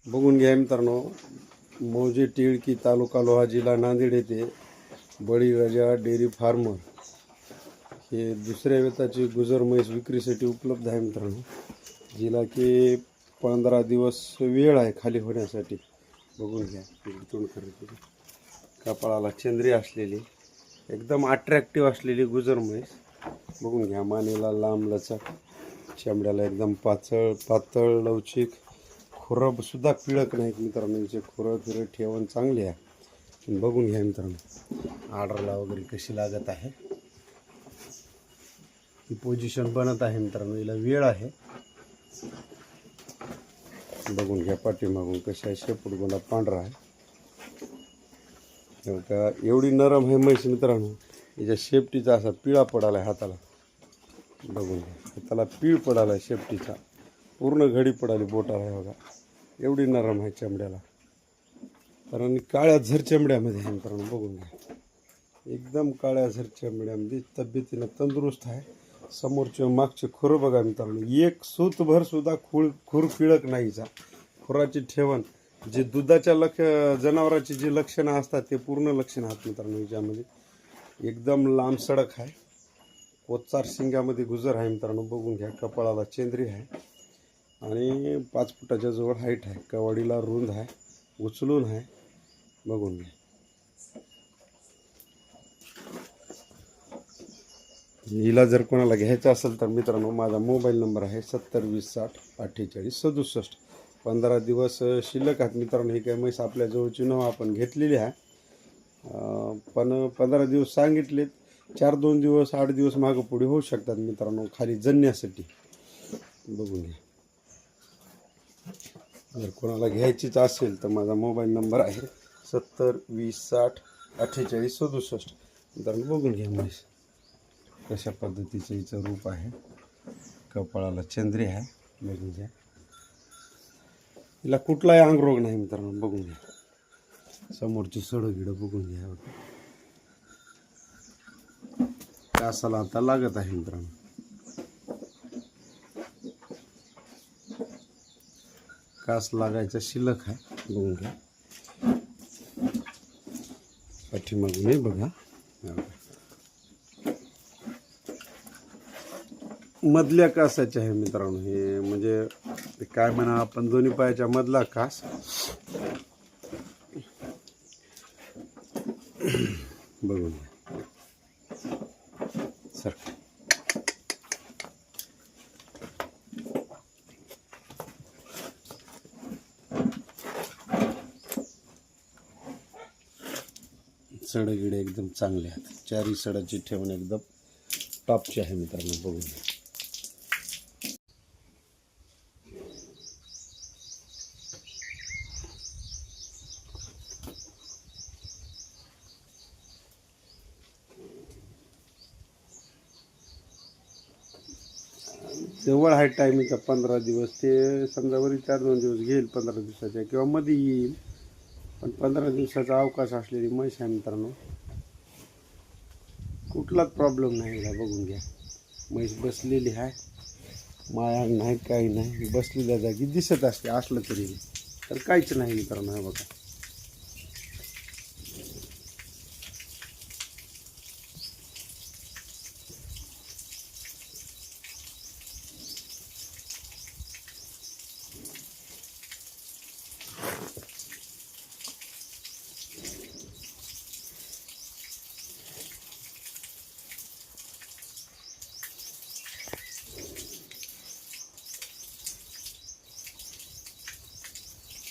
बघून घ्या मित्रांनो, मौजे टिळकी, तालुका लोहा, जिल्हा नांदेड येथे बळीराजा डेअरी फार्मर हे दुसऱ्या वेताची गुजर म्हैस विक्रीसाठी उपलब्ध आहे मित्रांनो, जिला की 15 दिवस वेळ आहे खाली होण्यासाठी. बघून घ्या, तोंड करत कपाळाला चंद्री असलेली एकदम अट्रॅक्टिव्ह असलेली गुजर म्हैस. बघून घ्या, मानेला लांब लचक, चमड्याला एकदम पातळ लवचिक, खुरं सुद्धा पिळक नाहीत मित्रांनो. याचे खुरं फिरं ठेवण चांगली आहे. बघून घ्या मित्रांनो, आर्डरला वगैरे कशी लागत आहे. ही पोझिशन बनत आहे मित्रांनो, हिला वेळ आहे. बघून घ्या, पाठीमागून कशा आहे, शेपूट गोंडा पांढरा आहे का, एवढी नरम आहे म्हैस मित्रांनो. याच्या शेपटीचा असा पिळा पडाला आहे हाताला. बघून घ्या, हाताला पीळ पडाला आहे शेपटीचा, पूर्ण घडी पडाली बोटाला आहे बघा. एवढी नरम आहे चमड्याला, कारण काळ्या झर चमड्यामध्ये आहे मित्रांनो. बघून घ्या, एकदम काळ्या झर चमड्यामध्ये, तब्येतीनं तंदुरुस्त आहे. समोरचे मागचे खुरं बघा मित्रांनो, एक सूतभर सुद्धा खूर पिळक नाहीचा. खुराची ठेवण, जे दुधाच्या जनावराची जी लक्षणं असतात ते पूर्ण लक्षणं आहेत मित्रांनो याच्यामध्ये. एकदम लांब सडक आहे, कोचार शिंगामध्ये गुजर आहे मित्रांनो. बघून घ्या, कपाळाला चेंद्री आहे आणि 5 फुटाच्या जवळ हाईट आहे. कवाडीला रुंद आहे, उचलून आहे. बघून घ्या, हिला जर कोणाला घ्यायचं असेल तर मित्रांनो, माझा मोबाईल नंबर आहे 70 20 60 48 67. 15 दिवस शिल्लक आहेत मित्रांनो. ही काय म्हैस आपल्या जवळची नाव आपण घेतलेली आहे, पण 15 दिवस सांगितलेत. 4-2 दिवस 8 दिवस मागं पुढे होऊ शकतात मित्रांनो, खाली जणण्यासाठी. बघून घ्या, जर कोणाला घ्यायचीच असेल तर माझा मोबाईल नंबर आहे 70 20 60 48 67. मित्रांनो बघून घ्या म्हैस कशा पद्धतीचं हिचं रूप आहे. कपाळाला चंद्री आहे. बघून घ्या, हिला कुठलाही अंगरोग नाही मित्रांनो. बघून घ्या, समोरची सडगिडं बघून घ्या. कासाला आता लागत आहे मित्रांनो. कास लागायचा शिल्लक आहे. बघून घ्या, पाठीमागूनही बघा. मधल्या कासाचे आहे मित्रांनो हे, म्हणजे काय म्हणा आपण, दोन्ही पायाच्या मधला कास. बघून घ्या सर, सडगिडे एकदम चांगले आहेत. चारी सडाची ठेवण एकदम टॉपची आहे मित्रांनो. बघून घ्या, जवळ आहे टायमिंगचा 15 दिवस. ते समजा वरी 4-2 दिवस घेईल 15 दिवसाच्या, किंवा मध्ये येईल, पण 15 दिवसाचा अवकाश असलेली म्हैस आहे मित्रांनो. कुठलाच प्रॉब्लेम नाही का. बघून घ्या, म्हैस बसलेली आहे, माया नाही काही नाही, बसलेल्या जागी दिसत असते असलं तरी, तर काहीच नाही मित्रांनो. हे बघा,